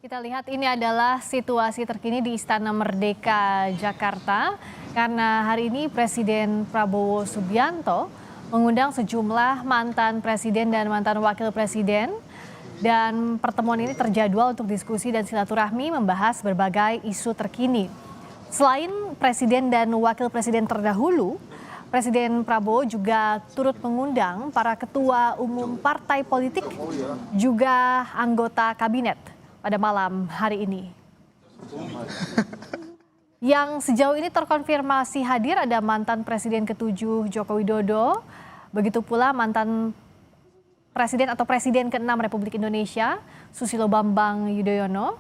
Kita lihat ini adalah situasi terkini di Istana Merdeka, Jakarta. Karena hari ini Presiden Prabowo Subianto mengundang sejumlah mantan presiden dan mantan wakil presiden. Dan pertemuan ini terjadwal untuk diskusi dan silaturahmi membahas berbagai isu terkini. Selain presiden dan wakil presiden terdahulu, Presiden Prabowo juga turut mengundang para ketua umum partai politik juga anggota kabinet pada malam hari ini. Yang sejauh ini terkonfirmasi hadir ada mantan Presiden ke-7 Joko Widodo, begitu pula mantan Presiden atau Presiden ke-6 Republik Indonesia Susilo Bambang Yudhoyono,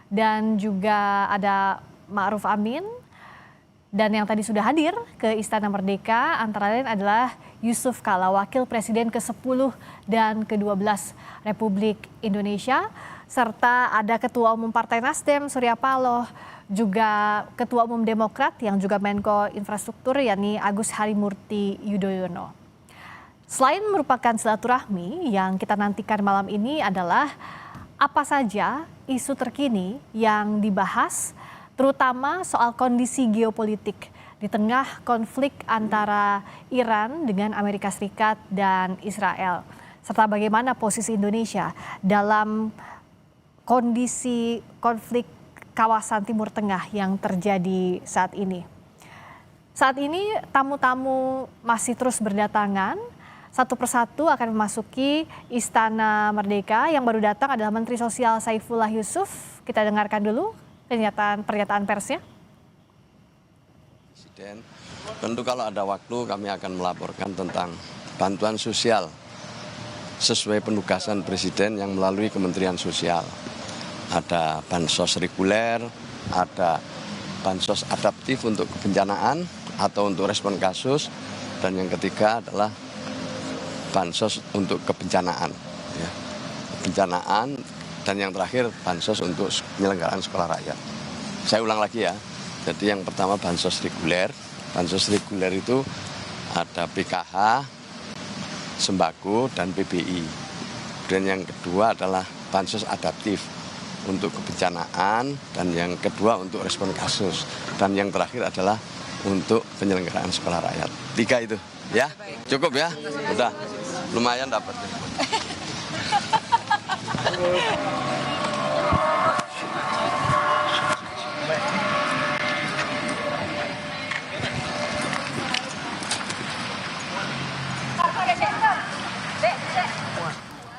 dan juga ada Ma'ruf Amin. Dan yang tadi sudah hadir ke Istana Merdeka antara lain adalah Yusuf Kala, Wakil Presiden ke-10 dan ke-12 Republik Indonesia, serta ada Ketua Umum Partai Nasdem Surya Paloh, juga Ketua Umum Demokrat yang juga Menko Infrastruktur yakni Agus Harimurti Yudhoyono. Selain merupakan silaturahmi, yang kita nantikan malam ini adalah apa saja isu terkini yang dibahas, terutama soal kondisi geopolitik di tengah konflik antara Iran dengan Amerika Serikat dan Israel, serta bagaimana posisi Indonesia dalam kondisi konflik kawasan Timur Tengah yang terjadi saat ini. Saat ini tamu-tamu masih terus berdatangan, satu persatu akan memasuki Istana Merdeka. Yang baru datang adalah Menteri Sosial Saifullah Yusuf. Kita dengarkan dulu pernyataan persnya. Presiden, tentu kalau ada waktu kami akan melaporkan tentang bantuan sosial sesuai penugasan Presiden yang melalui Kementerian Sosial. Ada bansos reguler, ada bansos adaptif untuk kebencanaan atau untuk respon kasus, dan yang ketiga adalah bansos untuk kebencanaan. Ya. Kebencanaan. Dan yang terakhir bansos untuk penyelenggaraan sekolah rakyat. Saya ulang lagi ya, jadi yang pertama bansos reguler. Bansos reguler itu ada PKH, sembako, dan PBI. Dan yang kedua adalah bansos adaptif untuk kebencanaan, dan yang kedua untuk respon kasus. Dan yang terakhir adalah untuk penyelenggaraan sekolah rakyat. 3 itu, ya? Cukup ya? Udah, lumayan dapat.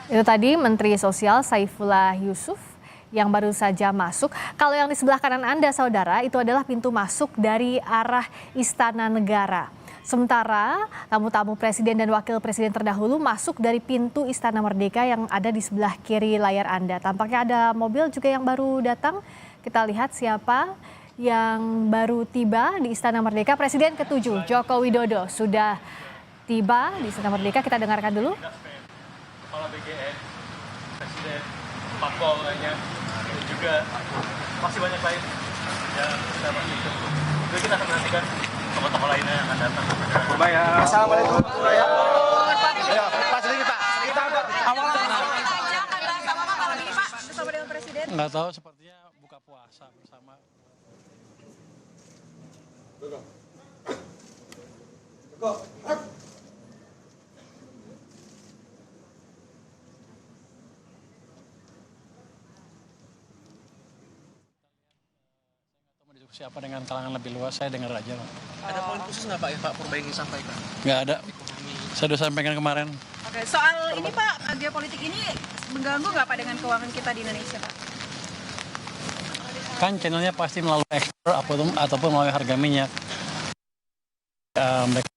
Itu tadi Menteri Sosial Saifullah Yusuf yang baru saja masuk. Kalau yang di sebelah kanan Anda, saudara, itu adalah pintu masuk dari arah Istana Negara. Sementara tamu-tamu presiden dan wakil presiden terdahulu masuk dari pintu Istana Merdeka yang ada di sebelah kiri layar Anda. Tampaknya ada mobil juga yang baru datang. Kita lihat siapa yang baru tiba di Istana Merdeka. Presiden ke-7 Joko Widodo sudah tiba di Istana Merdeka. Kita dengarkan dulu. Kepala BGN, Presiden, Parpol lainnya, dan juga masih banyak lain yang kita masih tunggu. Jadi kita akan menantikan tokoh-tokoh lainnya yang akan datang. Assalamualaikum. Nggak tahu, sepertinya buka puasa bersama. Siapa dengan kalangan lebih luas, saya dengar aja lah. Ada poin khusus nggak Pak, Pak Purba ingin sampaikan? Nggak ada, saya sudah sampaikan kemarin. Oke, soal ini Pak, geopolitik ini mengganggu nggak Pak dengan keuangan kita di Indonesia Pak? Kan channelnya pasti melalui ekspor ataupun melalui harga minyak. Mereka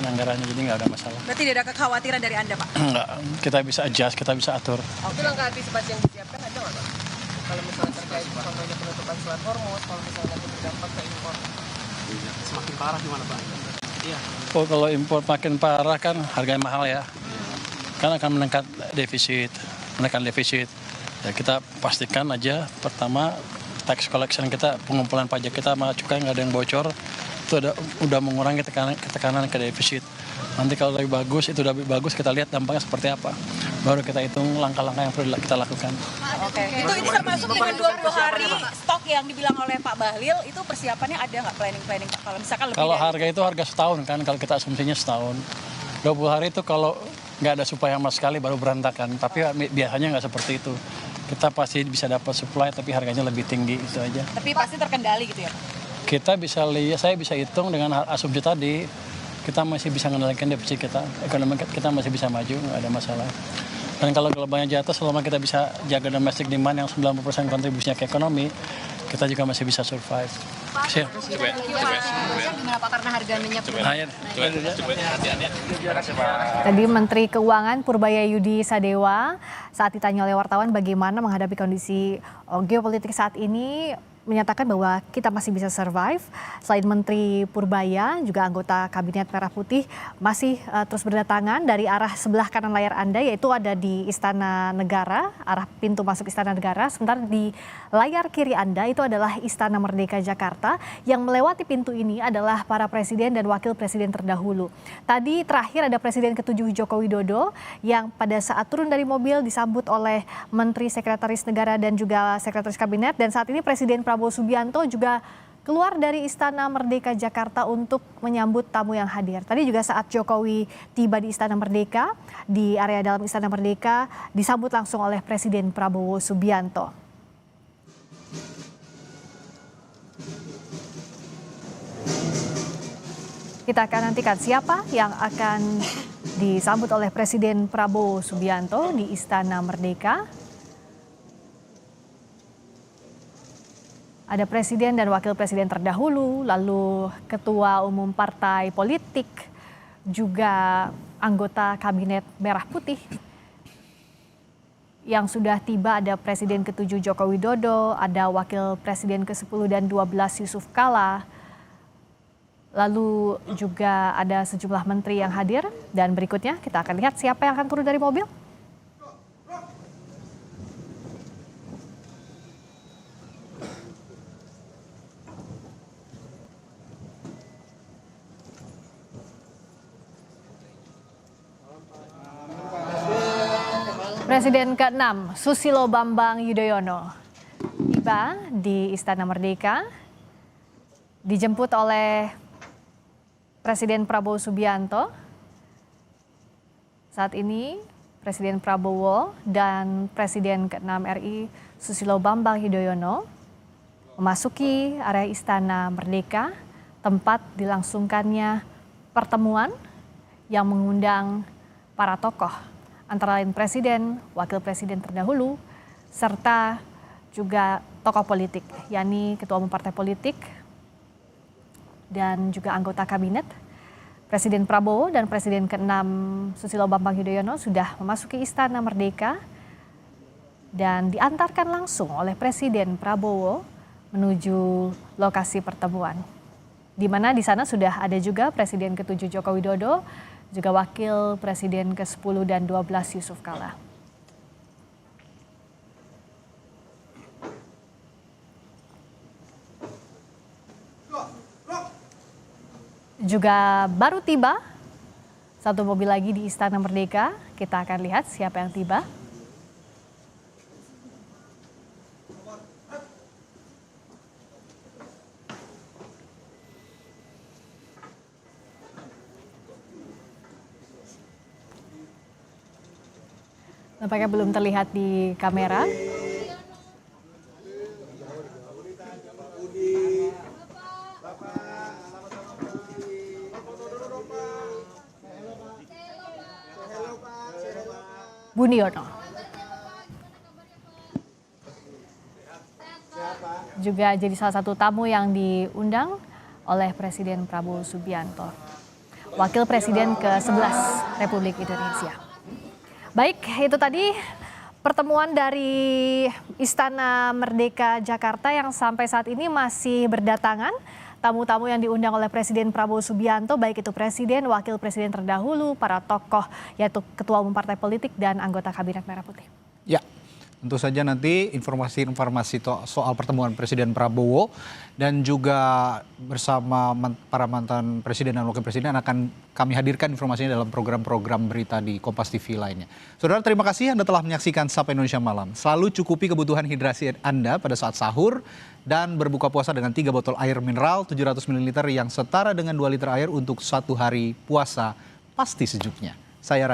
anggarannya, jadi nggak ada masalah. Berarti tidak ada kekhawatiran dari Anda Pak? Nggak, kita bisa adjust, kita bisa atur. Itu langkah antisipasi yang disiapkan ada nggak Pak? Kalau misalnya terkait contohnya penutupan Selat Hormuz, kalau misalnya nanti berdampak ke impor, Semakin parah gimana Pak? Iya. Oh, kalau impor makin parah kan harganya mahal ya. Kan akan menekan defisit. Ya, kita pastikan aja pertama tax collection kita, pengumpulan pajak kita sama cukai nggak ada yang bocor. Itu udah mengurangi tekanan ke defisit. Nanti kalau lebih bagus, itu udah lebih bagus, kita lihat dampaknya seperti apa. Baru kita hitung langkah-langkah yang perlu kita lakukan. Oke. Itu termasuk dengan 20 hari stok yang dibilang oleh Pak Bahlil, itu persiapannya ada nggak planning Pak? Kalau misalkan lebih Kalau dari harga itu harga setahun kan, kalau kita asumsinya setahun. 20 hari itu kalau nggak ada supply sama sekali baru berantakan. Tapi biasanya nggak seperti itu. Kita pasti bisa dapat supply tapi harganya lebih tinggi, itu aja. Tapi pasti terkendali gitu ya Pak? Kita bisa lihat, saya bisa hitung dengan asumsi tadi, kita masih bisa mengendalikan defisit kita, ekonomi kita masih bisa maju, nggak ada masalah. Dan kalau gelombangnya jatuh, selama kita bisa jaga domestic demand yang 90% kontribusinya ke ekonomi, kita juga masih bisa survive. Siap. Gimana Pak karena harga minyak Tadi Menteri Keuangan Purbaya Yudi Sadewa saat ditanya oleh wartawan bagaimana menghadapi kondisi geopolitik saat ini, menyatakan bahwa kita masih bisa survive. Selain Menteri Purbaya, juga anggota Kabinet Merah Putih masih terus berdatangan dari arah sebelah kanan layar Anda, yaitu ada di Istana Negara, arah pintu masuk Istana Negara. Sementara di layar kiri Anda itu adalah Istana Merdeka Jakarta. Yang melewati pintu ini adalah para presiden dan wakil presiden terdahulu. Tadi terakhir ada Presiden ke-7 Joko Widodo yang pada saat turun dari mobil disambut oleh Menteri Sekretaris Negara dan juga Sekretaris Kabinet. Dan saat ini Presiden Prabowo Subianto juga keluar dari Istana Merdeka Jakarta untuk menyambut tamu yang hadir. Tadi juga saat Jokowi tiba di Istana Merdeka, di area dalam Istana Merdeka, disambut langsung oleh Presiden Prabowo Subianto. Kita akan nantikan siapa yang akan disambut oleh Presiden Prabowo Subianto di Istana Merdeka. Ada presiden dan wakil presiden terdahulu, lalu ketua umum partai politik, juga anggota Kabinet Merah Putih. Yang sudah tiba ada Presiden ke-7 Joko Widodo, ada wakil presiden ke-10 dan 12 Yusuf Kala. Lalu juga ada sejumlah menteri yang hadir, dan berikutnya kita akan lihat siapa yang akan turun dari mobil. Presiden ke-6 Susilo Bambang Yudhoyono tiba di Istana Merdeka, dijemput oleh Presiden Prabowo Subianto. Saat ini Presiden Prabowo dan Presiden ke-6 RI Susilo Bambang Yudhoyono memasuki area Istana Merdeka, tempat dilangsungkannya pertemuan yang mengundang para tokoh, antara lain presiden, wakil presiden terdahulu, serta juga tokoh politik, yakni ketua umum partai politik dan juga anggota kabinet. Presiden Prabowo dan Presiden ke-6 Susilo Bambang Yudhoyono sudah memasuki Istana Merdeka dan diantarkan langsung oleh Presiden Prabowo menuju lokasi pertemuan. Di mana di sana sudah ada juga Presiden ke-7 Joko Widodo, juga Wakil Presiden ke-10 dan 12 Yusuf Kala. Juga baru tiba satu mobil lagi di Istana Merdeka. Kita akan lihat siapa yang tiba. Nampaknya belum terlihat di kamera. Buniono juga jadi salah satu tamu yang diundang oleh Presiden Prabowo Subianto, Wakil Presiden ke-11 Republik Indonesia. Baik, itu tadi pertemuan dari Istana Merdeka Jakarta yang sampai saat ini masih berdatangan tamu-tamu yang diundang oleh Presiden Prabowo Subianto, baik itu presiden, wakil presiden terdahulu, para tokoh yaitu ketua umum partai politik dan anggota Kabinet Merah Putih. Ya, Tentu saja nanti informasi-informasi soal pertemuan Presiden Prabowo dan juga bersama para mantan presiden dan wakil presiden akan kami hadirkan informasinya dalam program-program berita di Kompas TV lainnya. Saudara, terima kasih Anda telah menyaksikan Sapa Indonesia Malam. Selalu cukupi kebutuhan hidrasi Anda pada saat sahur dan berbuka puasa dengan 3 botol air mineral 700 ml yang setara dengan 2 liter air untuk 1 hari puasa pasti sejuknya. Saya